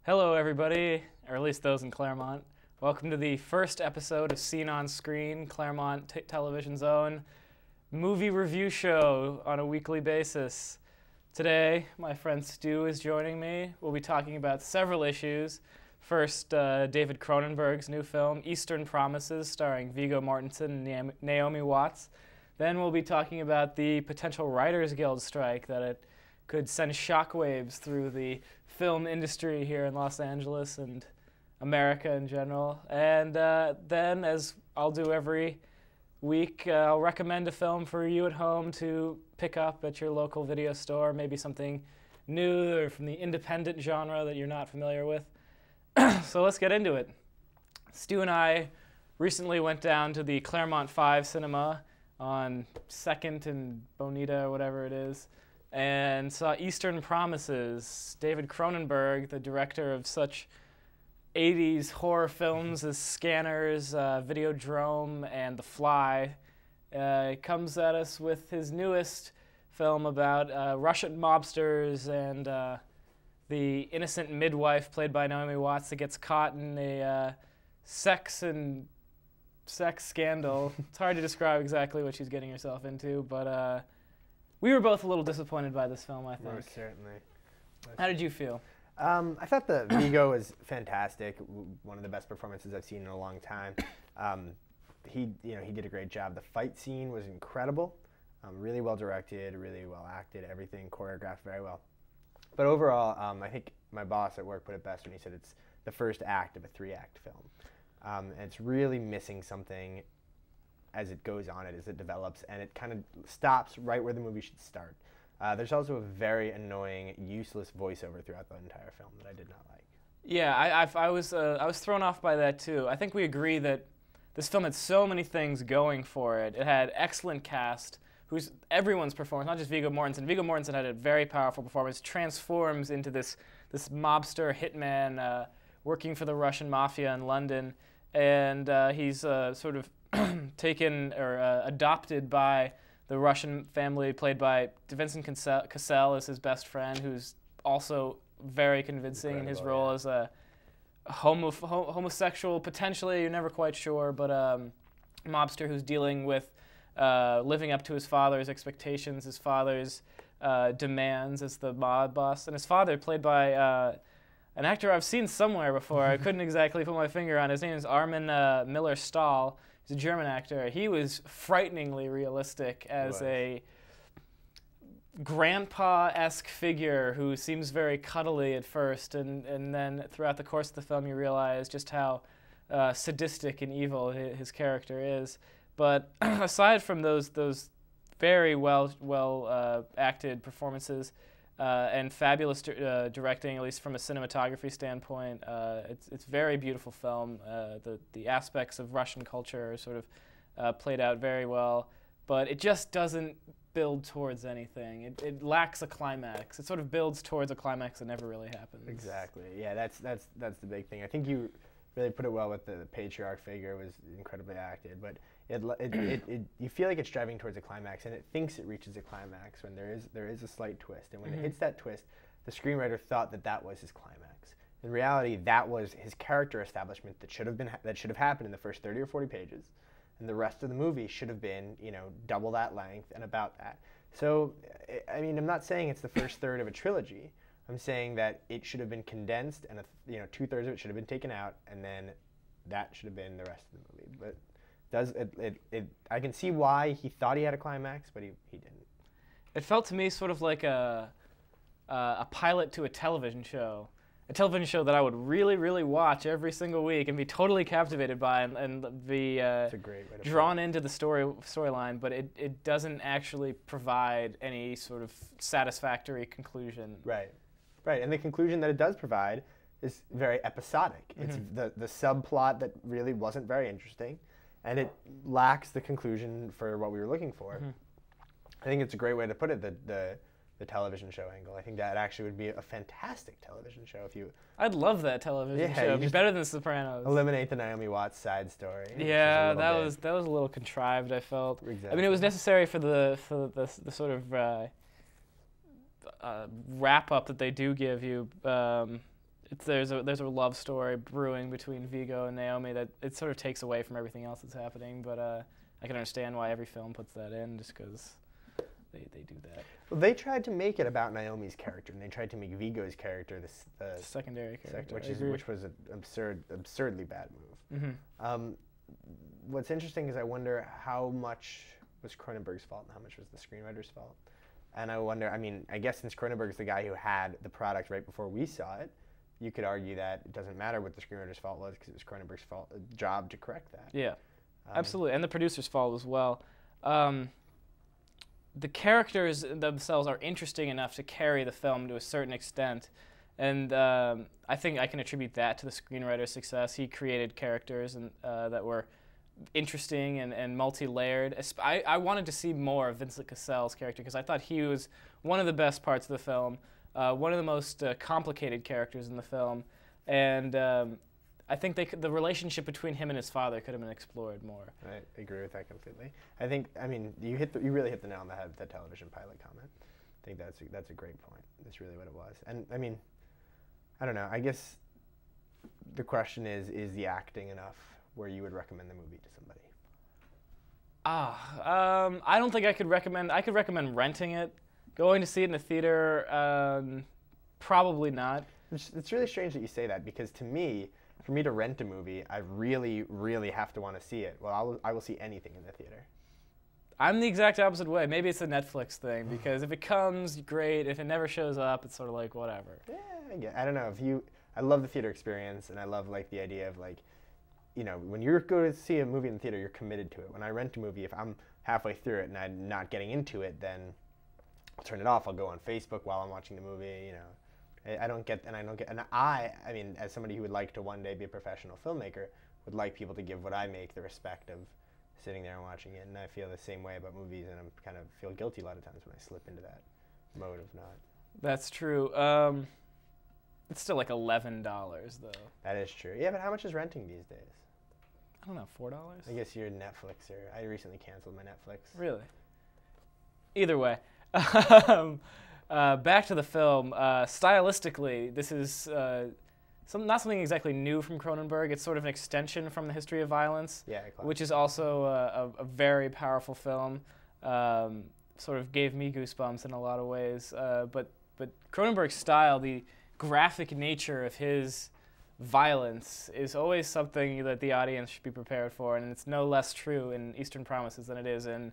Hello, everybody, or at least those in Claremont. Welcome to the first episode of Seen on Screen, Claremont Television's own movie review show on a weekly basis. Today, my friend Stu is joining me. We'll be talking about several issues. First, David Cronenberg's new film, Eastern Promises, starring Viggo Mortensen and Naomi Watts. Then we'll be talking about the potential Writers Guild strike that it could send shockwaves through the film industry here in Los Angeles and America in general. And then, as I'll do every week, I'll recommend a film for you at home to pick up at your local video store, maybe something new or from the independent genre that you're not familiar with. So let's get into it. Stu and I recently went down to the Claremont 5 cinema on 2nd and Bonita or whatever it is, and saw Eastern Promises. David Cronenberg, the director of such 80s horror films as Scanners, Videodrome, and The Fly, comes at us with his newest film about Russian mobsters and the innocent midwife played by Naomi Watts that gets caught in a sex scandal. It's hard to describe exactly what she's getting herself into, but we were both a little disappointed by this film, I think. Most certainly. How did you feel? I thought the Viggo was fantastic. One of the best performances I've seen in a long time. He did a great job. The fight scene was incredible. Really well directed, really well acted, everything choreographed very well. But overall, I think my boss at work put it best when he said it's the first act of a 3-act film. And it's really missing something as it goes on, as it develops, and it kind of stops right where the movie should start. There's also a very annoying, useless voiceover throughout the entire film that I did not like. Yeah, I was thrown off by that too. I think we agree that this film had so many things going for it. It had excellent cast, who's everyone's performance, not just Viggo Mortensen. Viggo Mortensen had a very powerful performance, transforms into this mobster hitman working for the Russian mafia in London, and he's sort of taken or adopted by the Russian family, played by Vincent Cassel as his best friend, who's also very convincing in his role as a homosexual, potentially, you're never quite sure, but mobster who's dealing with living up to his father's expectations, his father's demands as the mob boss. And his father, played by an actor I've seen somewhere before, I couldn't exactly put my finger on. His name is Armin Miller-Stahl. He's a German actor. He was frighteningly realistic as a grandpa-esque figure who seems very cuddly at first, and then throughout the course of the film you realize just how sadistic and evil his character is. But aside from those very well acted performances and fabulous directing, at least from a cinematography standpoint, it's a very beautiful film. The aspects of Russian culture are sort of played out very well, but it just doesn't build towards anything. It lacks a climax. It sort of builds towards a climax that never really happens. Exactly. Yeah, that's the big thing. I think you really put it well with the patriarch figure. Was incredibly acted, but you feel like it's driving towards a climax, and it thinks it reaches a climax when there is a slight twist, and when it hits that twist, the screenwriter thought that was his climax. In reality, that was his character establishment that should have happened in the first 30 or 40 pages, and the rest of the movie should have been double that length and about that. So, I mean, I'm not saying it's the first third of a trilogy. I'm saying that it should have been condensed, and 2/3 of it should have been taken out, and then that should have been the rest of the movie. But I can see why he thought he had a climax, but he didn't. It felt to me sort of like a pilot to a television show that I would really, really watch every single week and be totally captivated by and be drawn into the storyline, but it doesn't actually provide any sort of satisfactory conclusion. Right, and the conclusion that it does provide is very episodic. It's the subplot that really wasn't very interesting, and it lacks the conclusion for what we were looking for. I think it's a great way to put it, the television show angle. I think that actually would be a fantastic television show if you... I'd love that television show. It'd be better than The Sopranos. Eliminate the Naomi Watts side story. Yeah, that was a little contrived, I felt. Exactly. I mean, it was necessary for the sort of wrap-up that they do give you there's a love story brewing between Viggo and Naomi that it sort of takes away from everything else that's happening. But I can understand why every film puts that in, just because they do that. Well, they tried to make it about Naomi's character, and they tried to make Viggo's character the secondary character, which was an absurdly bad move. Mm-hmm. What's interesting is I wonder how much was Cronenberg's fault and how much was the screenwriter's fault. And I wonder, I mean, I guess since Cronenberg's the guy who had the product right before we saw it, you could argue that it doesn't matter what the screenwriter's fault was because it was Cronenberg's job to correct that. Yeah, absolutely, and the producer's fault as well. The characters themselves are interesting enough to carry the film to a certain extent, and I think I can attribute that to the screenwriter's success. He created characters that were interesting and multi-layered. I wanted to see more of Vincent Cassell's character because I thought he was one of the best parts of the film, one of the most complicated characters in the film, and I think the relationship between him and his father could have been explored more. I agree with that completely. I mean, you really hit the nail on the head with that television pilot comment. I think that's a great point. That's really what it was. And I mean, I don't know. I guess the question is the acting enough where you would recommend the movie to somebody? I don't think I could recommend. I could recommend renting it. Going to see it in the theater, probably not. It's really strange that you say that because to me, for me to rent a movie, I really, really have to want to see it. Well, I will see anything in the theater. I'm the exact opposite way. Maybe it's a Netflix thing because if it comes, great. If it never shows up, it's sort of like whatever. Yeah, I don't know. I love the theater experience, and I love like the idea of like, you know, when you're going to see a movie in the theater, you're committed to it. When I rent a movie, if I'm halfway through it and I'm not getting into it, then I'll turn it off. I'll go on Facebook while I'm watching the movie. You know, I mean, as somebody who would like to one day be a professional filmmaker, would like people to give what I make the respect of sitting there and watching it. And I feel the same way about movies, and I'm kind of feel guilty a lot of times when I slip into that mode of not. That's true. It's still like $11 though. That is true. Yeah, but how much is renting these days? I don't know, $4? I guess you're a Netflixer. I recently canceled my Netflix. Really? Either way. Back to the film. Stylistically, this is not something exactly new from Cronenberg. It's sort of an extension from The History of Violence, which is also a very powerful film. Sort of gave me goosebumps in a lot of ways. But Cronenberg's style, the graphic nature of his violence is always something that the audience should be prepared for, and it's no less true in Eastern Promises than it is in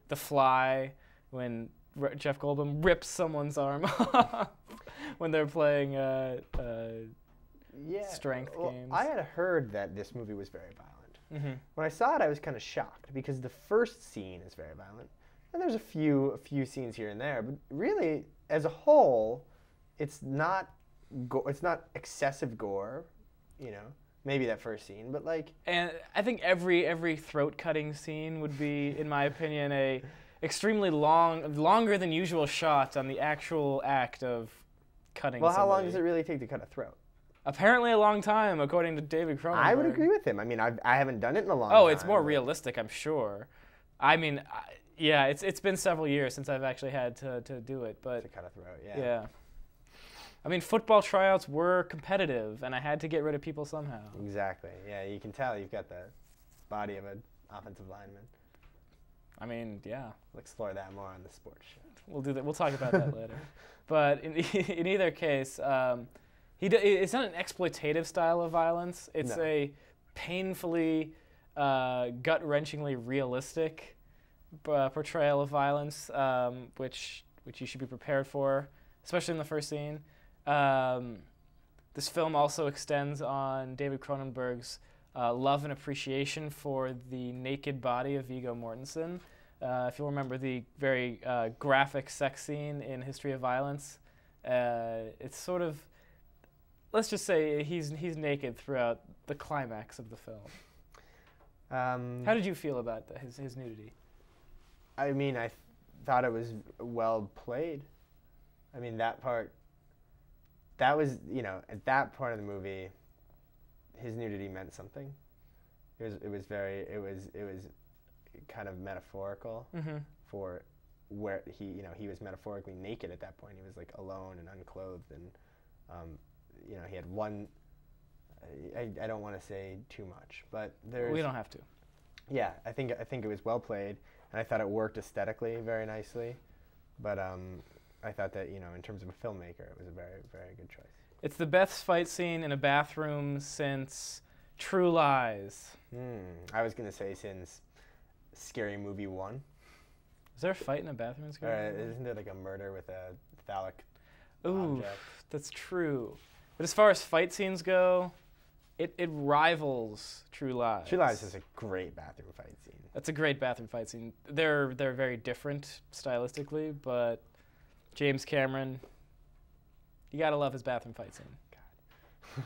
The Fly, when Jeff Goldblum rips someone's arm off when they're playing strength games. I had heard that this movie was very violent. Mm-hmm. When I saw it, I was kind of shocked because the first scene is very violent, and there's a few scenes here and there, but really, as a whole, it's not excessive gore. You know, maybe that first scene, but like. And I think every throat cutting scene would be, in my opinion, a extremely longer than usual shot on the actual act of cutting. Well, somebody. How long does it really take to cut a throat? Apparently a long time, according to David Cronenberg. I would agree with him. I mean, I haven't done it in a long time. Oh, it's more realistic, I'm sure. I mean, yeah, it's been several years since I've actually had to do it, but to cut a throat, yeah. I mean, football tryouts were competitive, and I had to get rid of people somehow. Exactly. Yeah, you can tell you've got the body of an offensive lineman. I mean, yeah. We'll explore that more on the sports show. We'll do that. We'll talk about that later. But in either case, it's not an exploitative style of violence. It's a painfully, gut-wrenchingly realistic portrayal of violence, which you should be prepared for, especially in the first scene. This film also extends on David Cronenberg's love and appreciation for the naked body of Viggo Mortensen. If you'll remember the very graphic sex scene in History of Violence, it's sort of, let's just say he's naked throughout the climax of the film. How did you feel about his nudity? I mean, I thought it was well played. I mean, that was, you know, at that part of the movie, his nudity meant something. It was kind of metaphorical for where he was metaphorically naked at that point. He was like alone and unclothed, and he had one. I don't want to say too much, but there's. We don't have to. Yeah, I think it was well played, and I thought it worked aesthetically very nicely, but I thought that in terms of a filmmaker, it was a very, very good choice. It's the best fight scene in a bathroom since True Lies. I was gonna say since Scary Movie 1. Is there a fight in a bathroom in Scary Movie? Isn't there like a murder with a phallic Ooh, object? that's true. But as far as fight scenes go, it rivals True Lies. True Lies is a great bathroom fight scene. That's a great bathroom fight scene. They're very different stylistically, but James Cameron, you gotta love his bathroom fight scene. God.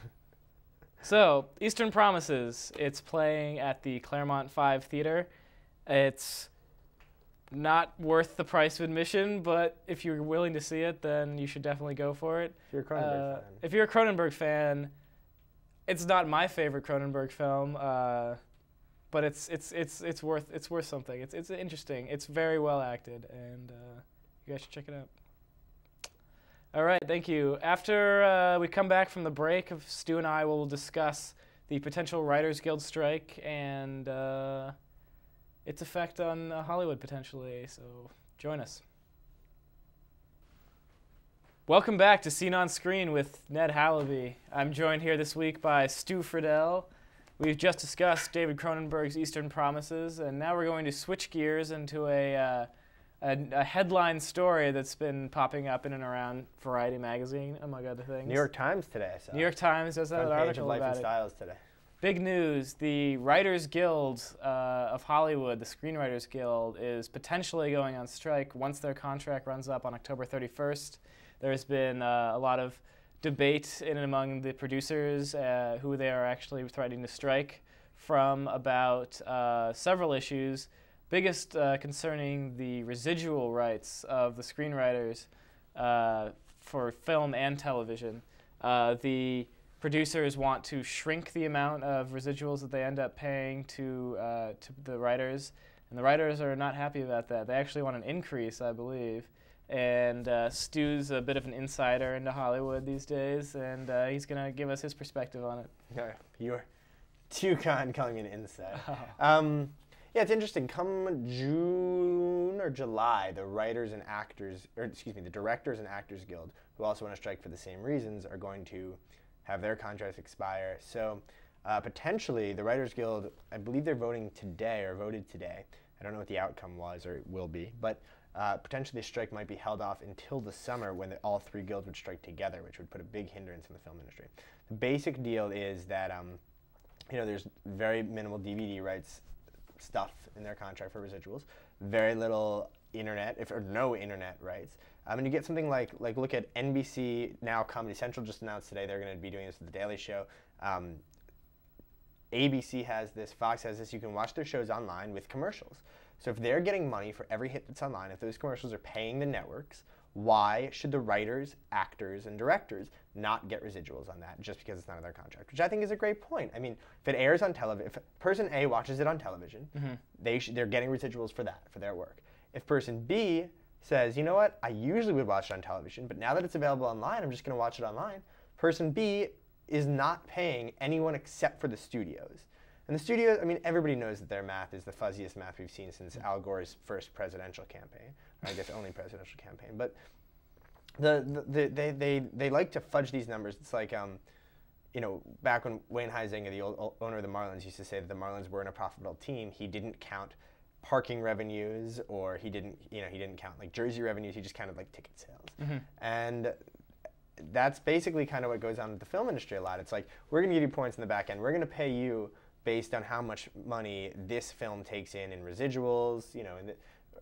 So, Eastern Promises. It's playing at the Claremont 5 Theater. It's not worth the price of admission, but if you're willing to see it, then you should definitely go for it. If you're a Cronenberg fan. If you're a Cronenberg fan, it's not my favorite Cronenberg film, but it's worth something. It's interesting. It's very well acted, and you guys should check it out. All right, thank you. After we come back from the break, Stu and I will discuss the potential Writers Guild strike and its effect on Hollywood potentially. So join us. Welcome back to Scene on Screen with Ned Halaby. I'm joined here this week by Stu Friedel. We've just discussed David Cronenberg's Eastern Promises, and now we're going to switch gears into a headline story that's been popping up in and around Variety magazine, among other things. New York Times today, I saw. New York Times does have an article Life about and it. Styles today. Big news, the Writers Guild of Hollywood, the Screenwriters Guild, is potentially going on strike once their contract runs up on October 31st. There's been a lot of debate in and among the producers who they are actually threatening to strike from about several issues, biggest concerning the residual rights of the screenwriters for film and television. The producers want to shrink the amount of residuals that they end up paying to the writers, and the writers are not happy about that. They actually want an increase, I believe. And Stu's a bit of an insider into Hollywood these days, and he's going to give us his perspective on it. You're too kind calling me an insider. Oh. Yeah, it's interesting. Come June or July, the Directors and Actors Guild, who also want to strike for the same reasons, are going to have their contracts expire. So potentially, the Writers Guild, I believe they're voting today or voted today. I don't know what the outcome was or will be, but potentially the strike might be held off until the summer when all three guilds would strike together, which would put a big hindrance in the film industry. The basic deal is that there's very minimal DVD rights stuff in their contract for residuals, very little internet, or no internet rights. And you get something like look at NBC now. Comedy Central just announced today they're going to be doing this with The Daily Show. ABC has this, Fox has this. You can watch their shows online with commercials. So if they're getting money for every hit that's online, if those commercials are paying the networks, why should the writers, actors, and directors not get residuals on that just because it's not in their contract? Which I think is a great point. I mean, if it airs on television, if person A watches it on television, they're getting residuals for that, for their work. If person B says, you know what, I usually would watch it on television, but now that it's available online, I'm just going to watch it online, person B is not paying anyone except for the studios. And the studios, I mean, everybody knows that their math is the fuzziest math we've seen since Al Gore's first presidential campaign, or I guess only presidential campaign. But they like to fudge these numbers. It's like, back when Wayne Huizenga, the old owner of the Marlins, used to say that the Marlins weren't a profitable team, he didn't count parking revenues, or he didn't count like jersey revenues. He just counted like ticket sales. And that's basically kind of what goes on with the film industry a lot. It's like, we're going to give you points in the back end. We're going to pay you based on how much money this film takes in residuals,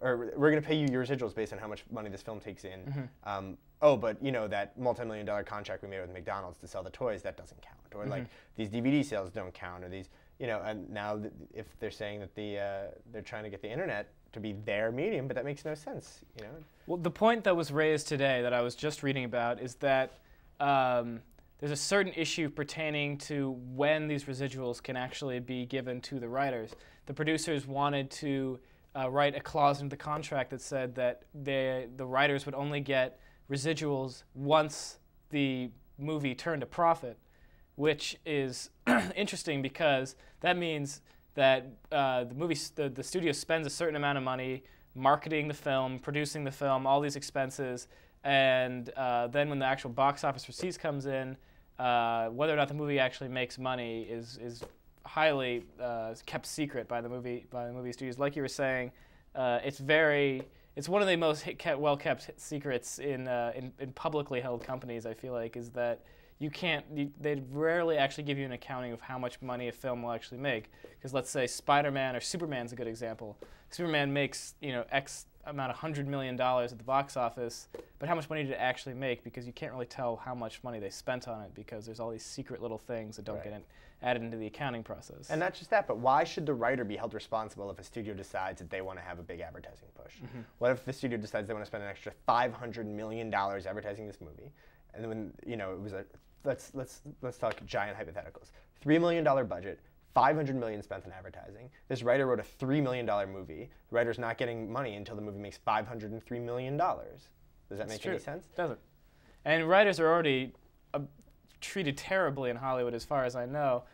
or we're going to pay you your residuals based on how much money this film takes in. But that multi-million-dollar contract we made with McDonald's to sell the toys, that doesn't count. Or like these DVD sales don't count, or these, and now if they're saying that they're trying to get the internet to be their medium, but that makes no sense, Well, the point that was raised today that I was just reading about is that there's a certain issue pertaining to when these residuals can actually be given to the writers. The producers wanted to write a clause into the contract that said that the writers would only get residuals once the movie turned a profit, which is interesting because that means that the studio spends a certain amount of money marketing the film, producing the film, all these expenses, and then when the actual box office receipts comes in, whether or not the movie actually makes money is highly kept secret by the movie studios. Like you were saying, it's one of the most well kept secrets in publicly held companies. I feel like is that they rarely actually give you an accounting of how much money a film will actually make. Because let's say Spider-Man or Superman's a good example. Superman makes X amount of $100 million at the box office, but how much money did it actually make? Because you can't really tell how much money they spent on it because there's all these secret little things that don't get added into the accounting process. And not just that, but why should the writer be held responsible if a studio decides that they want to have a big advertising push? What if the studio decides they want to spend an extra $500 million advertising this movie? And then when it was let's talk giant hypotheticals. $3 million budget, $500 million spent on advertising. This writer wrote a $3 million movie. The writer's not getting money until the movie makes $503 million. Does that make any sense? It doesn't. And writers are already treated terribly in Hollywood, as far as I know.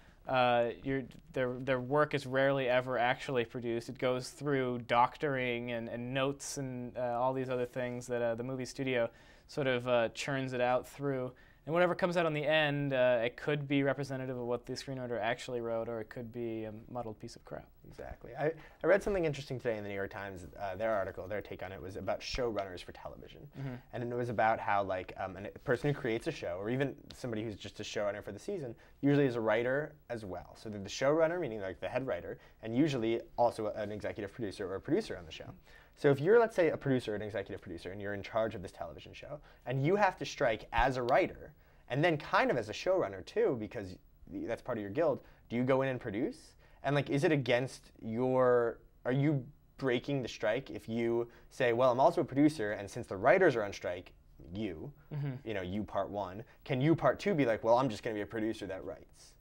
Their work is rarely ever actually produced. It goes through doctoring and notes and all these other things that the movie studio sort of churns it out through. And whatever comes out on the end, it could be representative of what the screenwriter actually wrote, or it could be a muddled piece of crap. Exactly. I read something interesting today in the New York Times. Their take on it was about showrunners for television. And it was about how a person who creates a show, or even somebody who's just a showrunner for the season, usually is a writer as well. So they're the showrunner, meaning like the head writer, and usually also an executive producer or a producer on the show. So if you're, let's say, a producer or an executive producer, and you're in charge of this television show, and you have to strike as a writer, and then kind of as a showrunner too, because that's part of your guild, do you go in and produce? And is it against are you breaking the strike if you say, well, I'm also a producer, and since the writers are on strike, you part one, can you part two be like, well, I'm just going to be a producer that writes?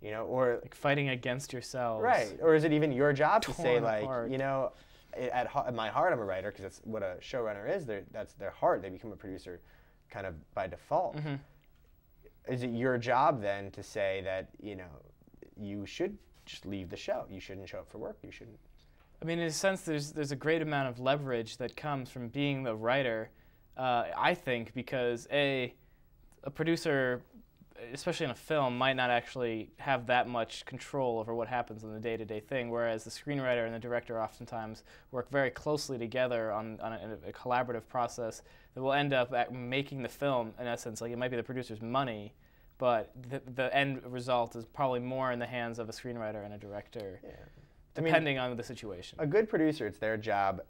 Or like fighting against yourselves. Right. Or is it even your job to say apart. At my heart, I'm a writer, because that's what a showrunner is. That's their heart. They become a producer kind of by default. Is it your job then to say that, you should just leave the show? You shouldn't show up for work. You shouldn't. I mean, in a sense, there's a great amount of leverage that comes from being the writer, I think, because a producer, especially in a film, might not actually have that much control over what happens in the day-to-day thing, whereas the screenwriter and the director oftentimes work very closely together on a collaborative process that will end up making the film, in essence. Like, it might be the producer's money, but the end result is probably more in the hands of a screenwriter and a director, depending on the situation. A good producer, it's their job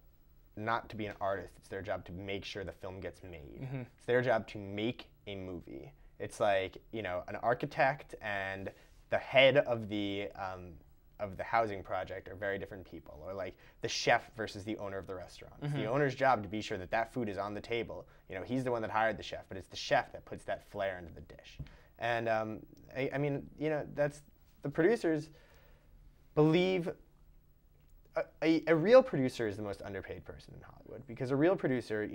not to be an artist. It's their job to make sure the film gets made. It's their job to make a movie. It's like, an architect and the head of the housing project are very different people. Or like the chef versus the owner of the restaurant. It's the owner's job to be sure that food is on the table. He's the one that hired the chef, but it's the chef that puts that flair into the dish. And I mean, that's the producers believe. A real producer is the most underpaid person in Hollywood, because a real producer,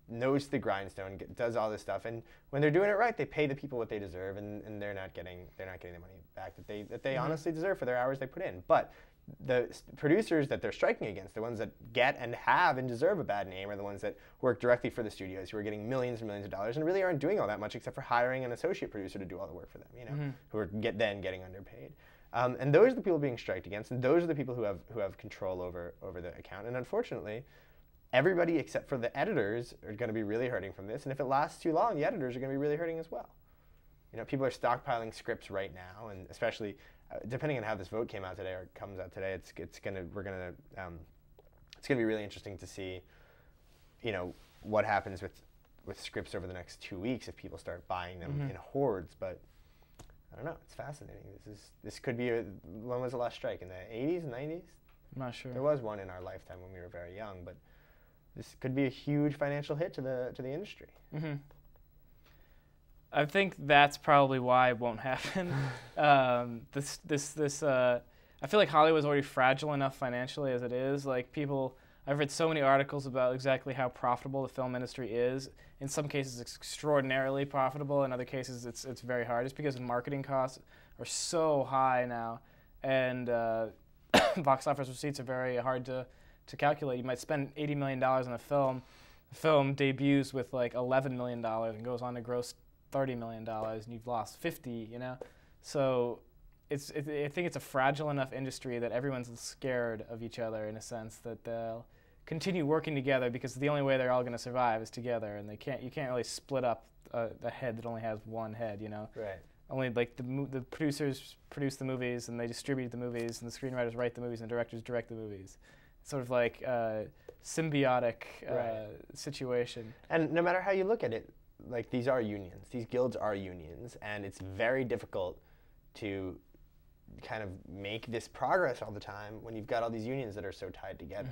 knows the grindstone, does all this stuff, and when they're doing it right, they pay the people what they deserve, and they're not getting the money back that they honestly deserve for their hours they put in. But the producers that they're striking against, the ones that get and have and deserve a bad name, are the ones that work directly for the studios, who are getting millions and millions of dollars and really aren't doing all that much except for hiring an associate producer to do all the work for them, who are then getting underpaid. And those are the people being striked against, and those are the people who have control over the account. And unfortunately, everybody except for the editors are going to be really hurting from this. And if it lasts too long, the editors are going to be really hurting as well. People are stockpiling scripts right now, and especially depending on how this vote came out today or comes out today, it's going to be really interesting to see, what happens with scripts over the next 2 weeks if people start buying them in hordes. But I don't know. It's fascinating. This could be when was the last strike? In the 80s, 90s? I'm not sure. There was one in our lifetime when we were very young, but this could be a huge financial hit to the industry. I think that's probably why it won't happen. I feel like Hollywood's already fragile enough financially as it is. Like, people, I've read so many articles about exactly how profitable the film industry is. In some cases, it's extraordinarily profitable. In other cases, it's very hard. It's because marketing costs are so high now, and box office receipts are very hard to calculate. You might spend $80 million on a film. The film debuts with like $11 million and goes on to gross $30 million, and you've lost 50. You know, so I think it's a fragile enough industry that everyone's scared of each other in a sense that they'll continue working together because the only way they're all going to survive is together, and you can't really split up a head that only has one head, you know. Right. Only like the producers produce the movies and they distribute the movies, and the screenwriters write the movies and directors direct the movies. It's sort of like a symbiotic situation. And no matter how you look at it, like these are unions. These guilds are unions, and it's very difficult to kind of make this progress all the time when you've got all these unions that are so tied together.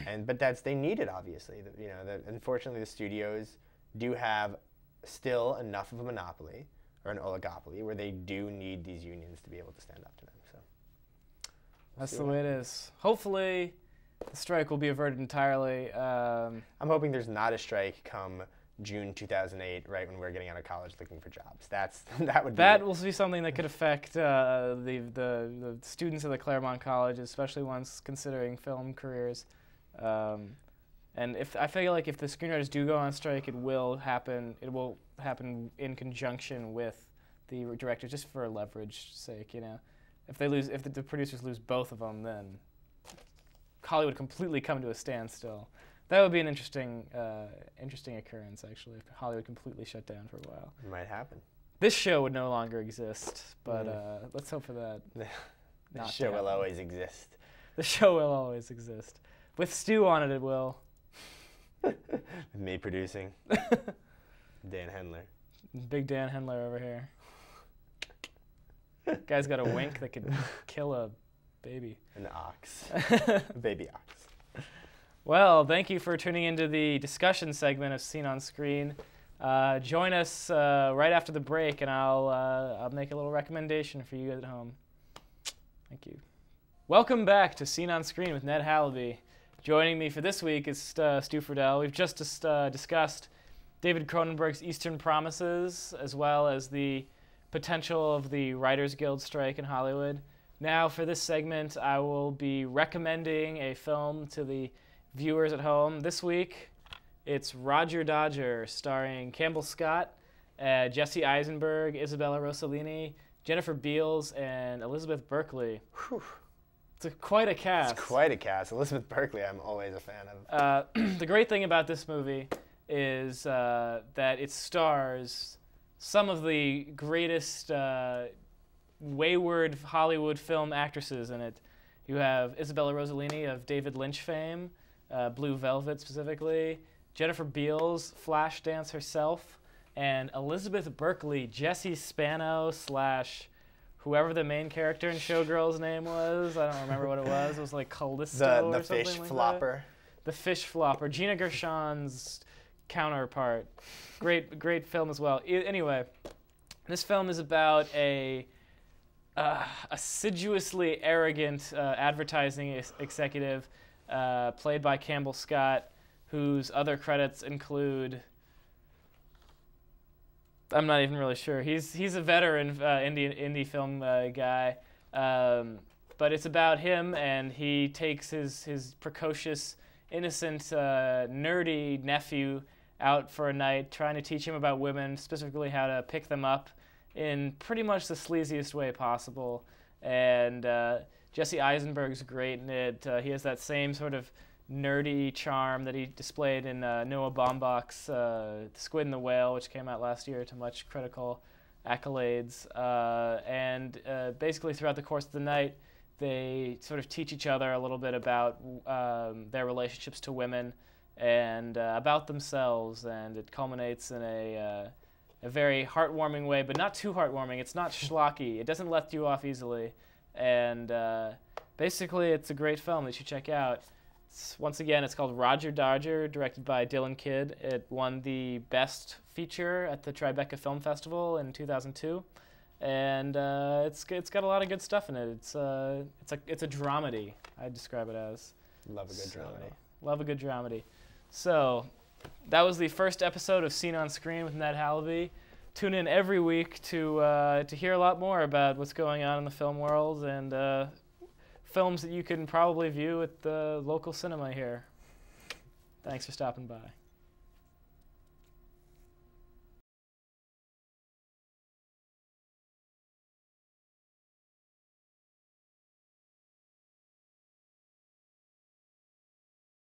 And but they need it, obviously. Unfortunately, the studios do have still enough of a monopoly or an oligopoly where they do need these unions to be able to stand up to them. So that's the way it is. Hopefully, the strike will be averted entirely. I'm hoping there's not a strike come June 2008, right when we're getting out of college looking for jobs. That will be something that could affect the students of the Claremont College, especially ones considering film careers. And I feel like if the screenwriters do go on strike, it will happen. It will happen in conjunction with the directors, just for leverage sake. You know, if the producers lose both of them, then Hollywood completely come to a standstill. That would be an interesting occurrence, actually, if Hollywood completely shut down for a while. It might happen. This show would no longer exist, but let's hope for that. The show will always exist. The show will always exist. With Stu on it, it will. Me producing. Dan Hendler. Big Dan Hendler over here. Guy's got a wink that could kill a baby. An ox. A baby ox. Well, thank you for tuning into the discussion segment of Seen on Screen. Join us right after the break, and I'll make a little recommendation for you at home. Thank you. Welcome back to Seen on Screen with Ned Halaby. Joining me for this week is Stu Friedel. We've just discussed David Cronenberg's Eastern Promises, as well as the potential of the Writers Guild strike in Hollywood. Now, for this segment, I will be recommending a film to the viewers at home. This week, it's Roger Dodger, starring Campbell Scott, Jesse Eisenberg, Isabella Rossellini, Jennifer Beals, and Elizabeth Berkley. Whew. It's quite a cast. It's quite a cast. Elizabeth Berkley, I'm always a fan of. The great thing about this movie is that it stars some of the greatest wayward Hollywood film actresses in it. You have Isabella Rossellini of David Lynch fame, Blue Velvet specifically, Jennifer Beals, Flashdance herself, and Elizabeth Berkley, Jessie Spano / whoever the main character in Showgirl's name was. I don't remember what it was. It was like Callisto or something like that. The fish flopper. The fish flopper. Gina Gershon's counterpart. Great film as well. Anyway, this film is about a assiduously arrogant advertising executive played by Campbell Scott, whose other credits include... I'm not even really sure. He's a veteran indie film guy, but it's about him, and he takes his precocious, innocent, nerdy nephew out for a night, trying to teach him about women, specifically how to pick them up in pretty much the sleaziest way possible. And Jesse Eisenberg's great in it. He has that same sort of nerdy charm that he displayed in Noah Baumbach's Squid and the Whale, which came out last year to much critical accolades. And basically throughout the course of the night, they sort of teach each other a little bit about their relationships to women and about themselves, and it culminates in a very heartwarming way, but not too heartwarming. It's not schlocky. It doesn't let you off easily. And basically, it's a great film that you should check out. Once again, it's called Roger Dodger, directed by Dylan Kidd. It won the Best Feature at the Tribeca Film Festival in 2002, and it's got a lot of good stuff in it. It's a dramedy, I'd describe it as. Love a good dramedy. Love a good dramedy. So that was the first episode of Seen on Screen with Ned Halaby. Tune in every week to hear a lot more about what's going on in the film world and films that you can probably view at the local cinema here. Thanks for stopping by.